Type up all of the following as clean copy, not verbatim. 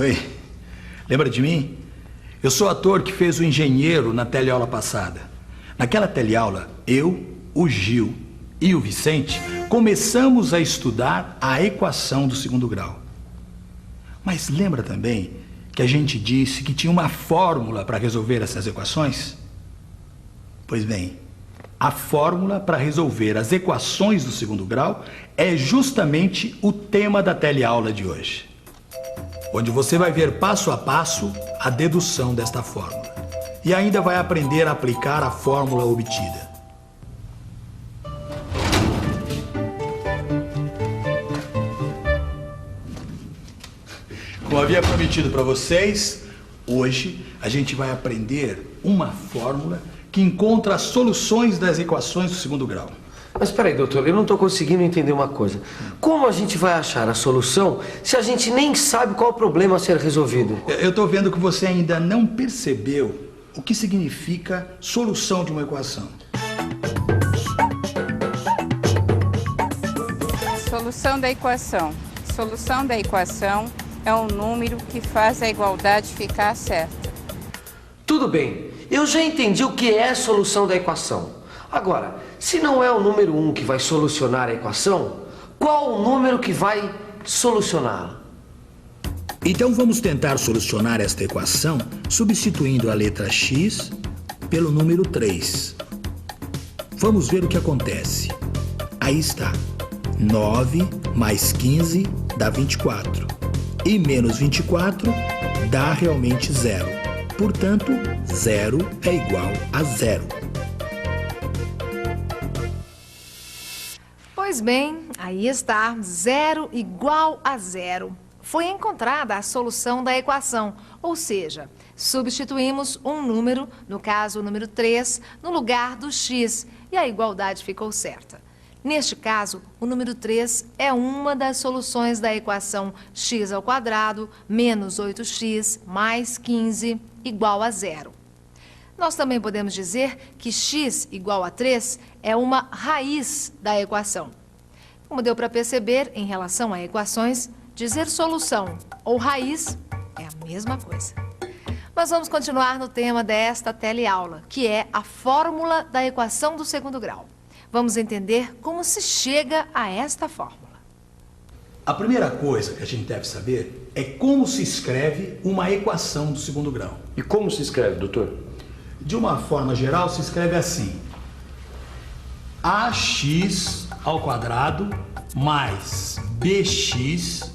Oi, lembra de mim? Eu sou o ator que fez o engenheiro na teleaula passada. Naquela teleaula, eu, o Gil e o Vicente começamos a estudar a equação do segundo grau. Mas lembra também que a gente disse que tinha uma fórmula para resolver essas equações? Pois bem, a fórmula para resolver as equações do segundo grau é justamente o tema da teleaula de hoje, onde você vai ver passo a passo a dedução desta fórmula e ainda vai aprender a aplicar a fórmula obtida. Como havia prometido para vocês, hoje a gente vai aprender uma fórmula que encontra as soluções das equações do segundo grau. Mas espera aí, doutor, eu não estou conseguindo entender uma coisa. Como a gente vai achar a solução se a gente nem sabe qual o problema a ser resolvido? Eu estou vendo que você ainda não percebeu o que significa solução de uma equação. Solução da equação. Solução da equação é um número que faz a igualdade ficar certa. Tudo bem, eu já entendi o que é a solução da equação. Agora, se não é o número 1 que vai solucionar a equação, qual o número que vai solucioná-la? Então vamos tentar solucionar esta equação substituindo a letra x pelo número 3. Vamos ver o que acontece. Aí está. 9 mais 15 dá 24. E menos 24 dá realmente 0. Portanto, 0 é igual a 0. Pois bem, aí está, 0 igual a 0. Foi encontrada a solução da equação, ou seja, substituímos um número, no caso o número 3, no lugar do x, e a igualdade ficou certa. Neste caso, o número 3 é uma das soluções da equação x² menos 8x mais 15 igual a 0. Nós também podemos dizer que x igual a 3 é uma raiz da equação. Como deu para perceber, em relação a equações, dizer solução ou raiz é a mesma coisa. Mas vamos continuar no tema desta teleaula, que é a fórmula da equação do segundo grau. Vamos entender como se chega a esta fórmula. A primeira coisa que a gente deve saber é como se escreve uma equação do segundo grau. E como se escreve, doutor? De uma forma geral, se escreve assim: ax² mais bx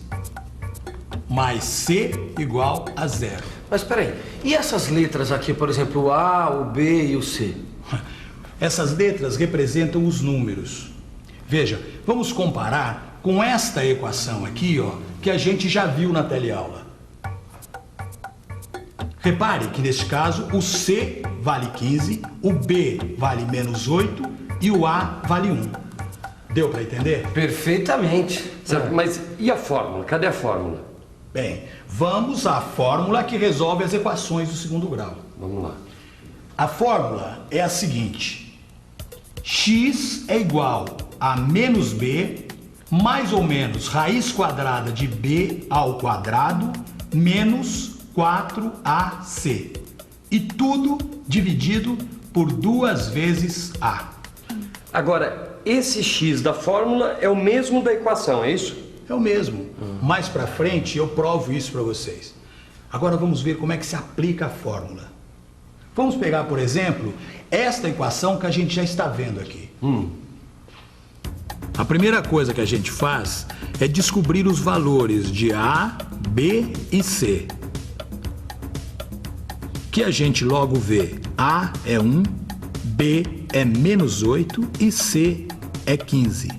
mais c igual a 0. Mas espera aí, e essas letras aqui, por exemplo, o A, o B e o C? Essas letras representam os números. Veja, vamos comparar com esta equação aqui, ó, que a gente já viu na teleaula. Repare que neste caso o C vale 15, o B vale menos 8 e o A vale 1. Deu para entender? Perfeitamente. Mas e a fórmula? Cadê a fórmula? Bem, vamos à fórmula que resolve as equações do segundo grau. Vamos lá. A fórmula é a seguinte: x é igual a menos b mais ou menos raiz quadrada de b ao quadrado menos 4ac. E tudo dividido por 2 vezes a. Agora, esse x da fórmula é o mesmo da equação, é isso? É o mesmo. Mais pra frente eu provo isso para vocês. Agora vamos ver como é que se aplica a fórmula. Vamos pegar, por exemplo, esta equação que a gente já está vendo aqui. A primeira coisa que a gente faz é descobrir os valores de A, B e C. Que a gente logo vê: A é 1, B é menos 8 e C é 15.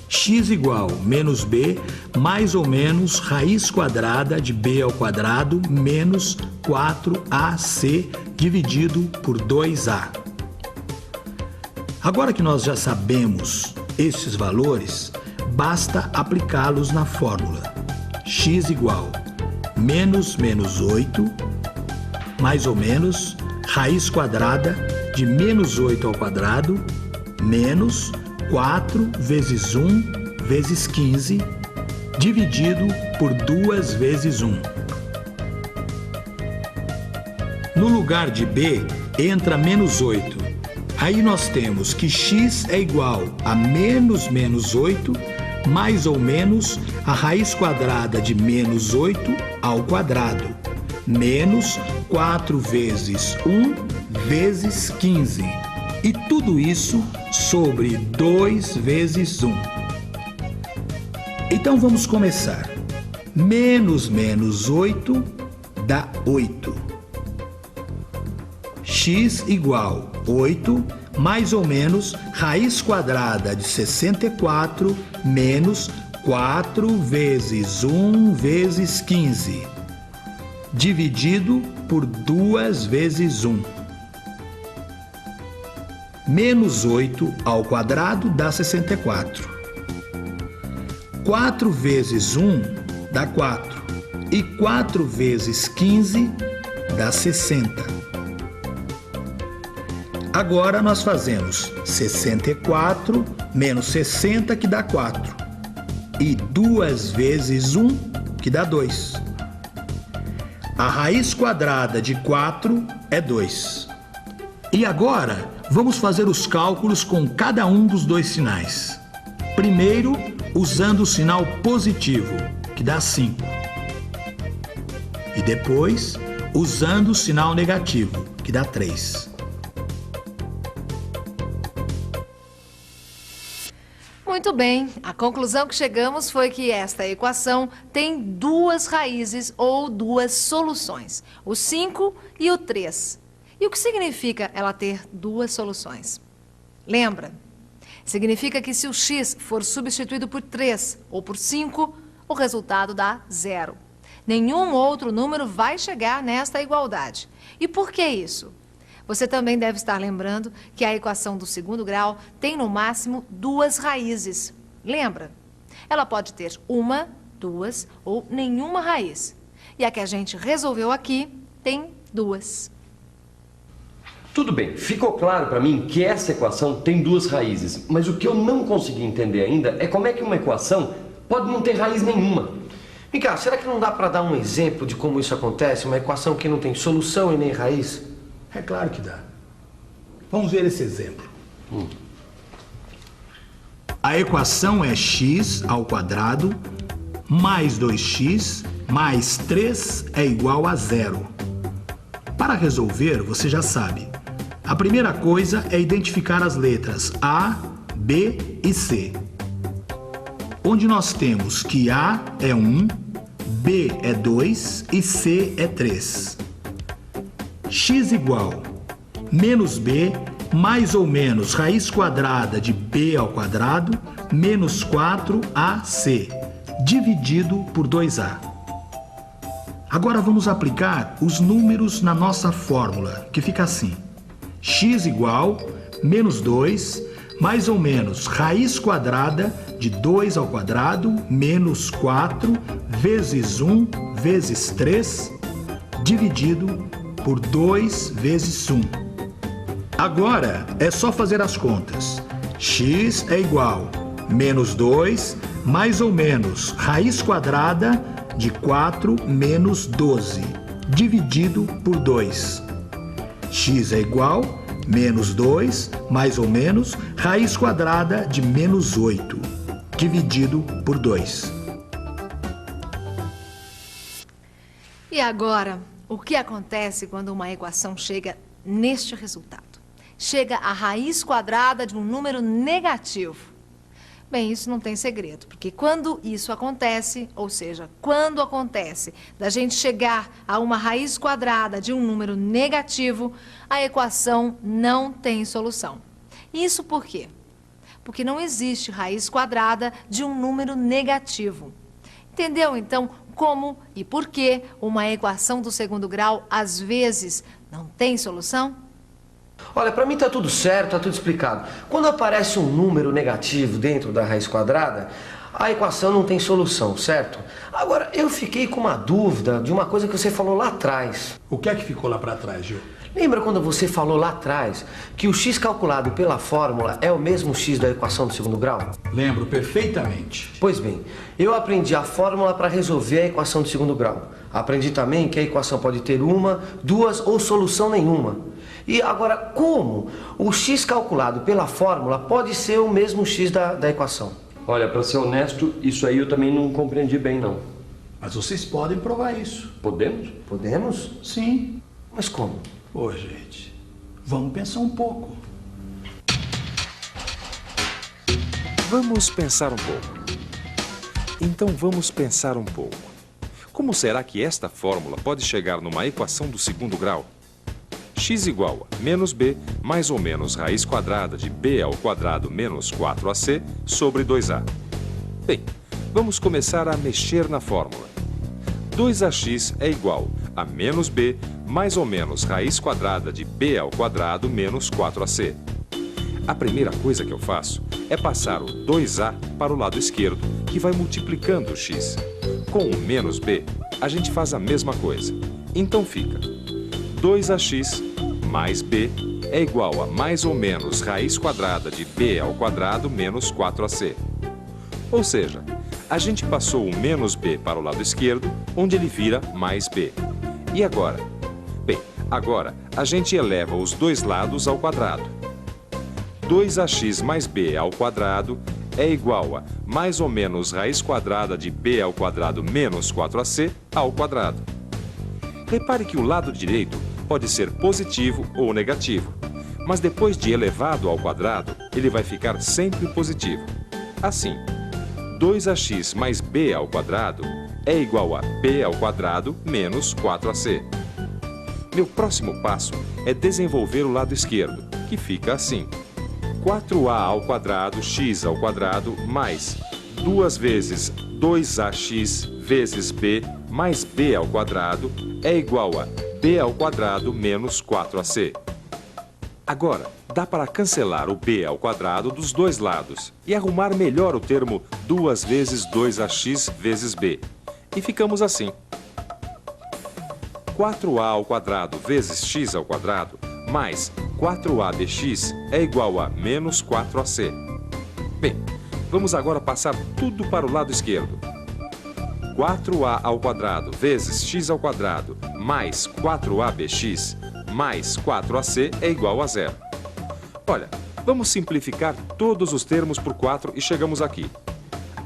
X igual menos B mais ou menos raiz quadrada de B ao quadrado menos 4AC dividido por 2A. Agora que nós já sabemos esses valores, basta aplicá-los na fórmula. X igual menos 8 mais ou menos raiz quadrada de menos 8 ao quadrado menos 4 vezes 1 vezes 15 dividido por 2 vezes 1. No lugar de b, entra menos 8. Aí nós temos que x é igual a menos 8, mais ou menos a raiz quadrada de menos 8 ao quadrado, menos 4 vezes 1 vezes 15. E tudo isso sobre 2 vezes 1. Então vamos começar. Menos 8 dá 8. X igual 8, mais ou menos raiz quadrada de 64 menos 4 vezes 1 vezes 15, dividido por 2 vezes 1. Menos 8 ao quadrado dá 64. 4 vezes 1 dá 4. E 4 vezes 15 dá 60. Agora nós fazemos 64 menos 60, que dá 4. E 2 vezes 1, que dá 2. A raiz quadrada de 4 é 2. E agora vamos fazer os cálculos com cada um dos dois sinais. Primeiro, usando o sinal positivo, que dá 5. E depois, usando o sinal negativo, que dá 3. Muito bem, a conclusão que chegamos foi que esta equação tem 2 raízes ou 2 soluções, o 5 e o 3. E o que significa ela ter 2 soluções? Lembra? Significa que se o x for substituído por 3 ou por 5, o resultado dá 0. Nenhum outro número vai chegar nesta igualdade. E por que isso? Você também deve estar lembrando que a equação do segundo grau tem no máximo 2 raízes. Lembra? Ela pode ter 1, 2 ou nenhuma raiz. E a que a gente resolveu aqui tem 2. Tudo bem, ficou claro para mim que essa equação tem 2 raízes, mas o que eu não consegui entender ainda é como é que uma equação pode não ter raiz nenhuma. Vem cá, será que não dá para dar um exemplo de como isso acontece? Uma equação que não tem solução e nem raiz? É claro que dá. Vamos ver esse exemplo. A equação é x ao quadrado mais 2x mais 3 é igual a 0. Para resolver, você já sabe. A primeira coisa é identificar as letras A, B e C. Onde nós temos que A é 1, B é 2 e C é 3. X igual menos b mais ou menos raiz quadrada de b ao quadrado menos 4ac, dividido por 2a. Agora vamos aplicar os números na nossa fórmula, que fica assim. X igual menos 2 mais ou menos raiz quadrada de 2 ao quadrado menos 4 vezes 1 vezes 3, dividido por 2 vezes 1. Agora é só fazer as contas. X é igual menos 2 mais ou menos raiz quadrada de 4 menos 12, dividido por 2. X é igual menos 2 mais ou menos raiz quadrada de menos 8, dividido por 2. E agora, o que acontece quando uma equação chega neste resultado? Chega à raiz quadrada de um número negativo. Bem, isso não tem segredo, porque quando isso acontece, ou seja, quando acontece da gente chegar a uma raiz quadrada de um número negativo, a equação não tem solução. Isso por quê? Porque não existe raiz quadrada de um número negativo. Entendeu, então, como e por que uma equação do segundo grau, às vezes, não tem solução? Olha, para mim tá tudo certo, tá tudo explicado. Quando aparece um número negativo dentro da raiz quadrada, a equação não tem solução, certo? Agora, eu fiquei com uma dúvida de uma coisa que você falou lá atrás. O que é que ficou lá para trás, Gil? Lembra quando você falou lá atrás que o x calculado pela fórmula é o mesmo x da equação do segundo grau? Lembro perfeitamente. Pois bem, eu aprendi a fórmula para resolver a equação do segundo grau. Aprendi também que a equação pode ter uma, duas ou solução nenhuma. E agora, como o x calculado pela fórmula pode ser o mesmo x da equação? Olha, para ser honesto, isso aí eu também não compreendi bem, não. Mas vocês podem provar isso. Podemos? Podemos? Sim. Mas como? Ô, gente, vamos pensar um pouco. Vamos pensar um pouco. Então vamos pensar um pouco. Como será que esta fórmula pode chegar numa equação do segundo grau? X igual a menos b mais ou menos raiz quadrada de b ao quadrado menos 4ac sobre 2a. Bem, vamos começar a mexer na fórmula. 2ax é igual a menos b mais ou menos raiz quadrada de b ao quadrado menos 4ac. A primeira coisa que eu faço é passar o 2a para o lado esquerdo, que vai multiplicando o x. Com o menos b, a gente faz a mesma coisa. Então fica 2ax mais b é igual a mais ou menos raiz quadrada de b ao quadrado menos 4ac. Ou seja, a gente passou o menos b para o lado esquerdo, onde ele vira mais b. E agora? Bem, agora a gente eleva os dois lados ao quadrado. 2ax mais b ao quadrado é igual a mais ou menos raiz quadrada de b ao quadrado menos 4ac ao quadrado. Repare que o lado direito pode ser positivo ou negativo, mas depois de elevado ao quadrado, ele vai ficar sempre positivo. Assim, 2ax mais b ao quadrado é igual a b ao quadrado menos 4ac. Meu próximo passo é desenvolver o lado esquerdo, que fica assim. 4a ao quadrado x ao quadrado mais 2 vezes 2ax vezes b mais b ao quadrado é igual a b ao quadrado menos 4ac. Agora, dá para cancelar o b ao quadrado dos dois lados e arrumar melhor o termo 2 vezes 2ax vezes b. E ficamos assim. 4a ao quadrado vezes x ao quadrado mais 4abx é igual a menos 4ac. Bem, vamos agora passar tudo para o lado esquerdo. 4a ao quadrado vezes x ao quadrado mais 4abx mais 4ac é igual a zero. Olha, vamos simplificar todos os termos por 4 e chegamos aqui.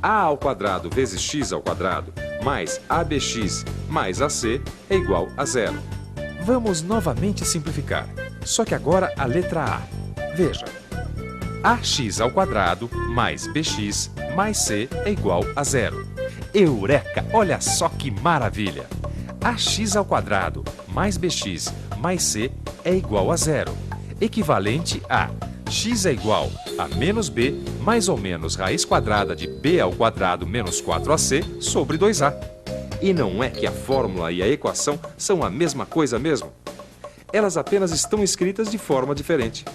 A ao quadrado vezes x ao quadrado mais abx mais ac é igual a zero. Vamos novamente simplificar, só que agora a letra A. Veja, ax ao quadrado mais bx mais c é igual a zero. Eureka! Olha só que maravilha! Ax ao quadrado mais bx mais c é igual a zero, equivalente a x é igual a menos b mais ou menos raiz quadrada de b ao quadrado menos 4ac sobre 2a. E não é que a fórmula e a equação são a mesma coisa mesmo? Elas apenas estão escritas de forma diferente.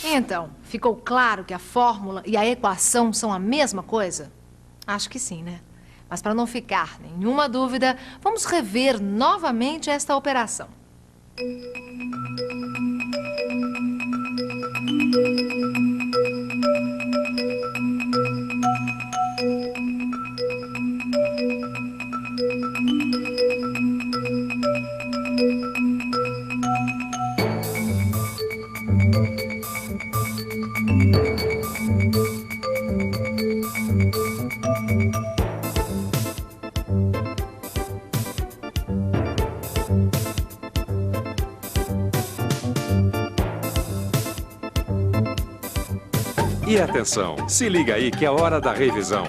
Então, ficou claro que a fórmula e a equação são a mesma coisa? Acho que sim, né? Mas para não ficar nenhuma dúvida, vamos rever novamente esta operação. E atenção, se liga aí que é hora da revisão.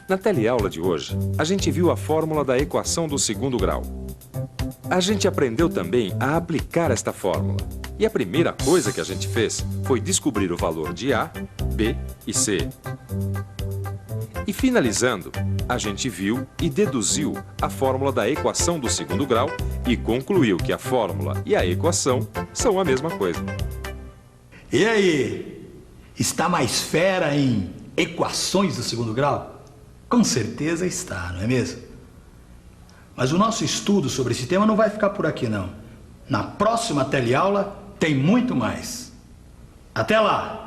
Na teleaula de hoje, a gente viu a fórmula da equação do segundo grau. A gente aprendeu também a aplicar esta fórmula. E a primeira coisa que a gente fez foi descobrir o valor de A, B e C. E finalizando, a gente viu e deduziu a fórmula da equação do segundo grau e concluiu que a fórmula e a equação são a mesma coisa. E aí? Está mais fera em equações do segundo grau? Com certeza está, não é mesmo? Mas o nosso estudo sobre esse tema não vai ficar por aqui, não. Na próxima teleaula tem muito mais. Até lá!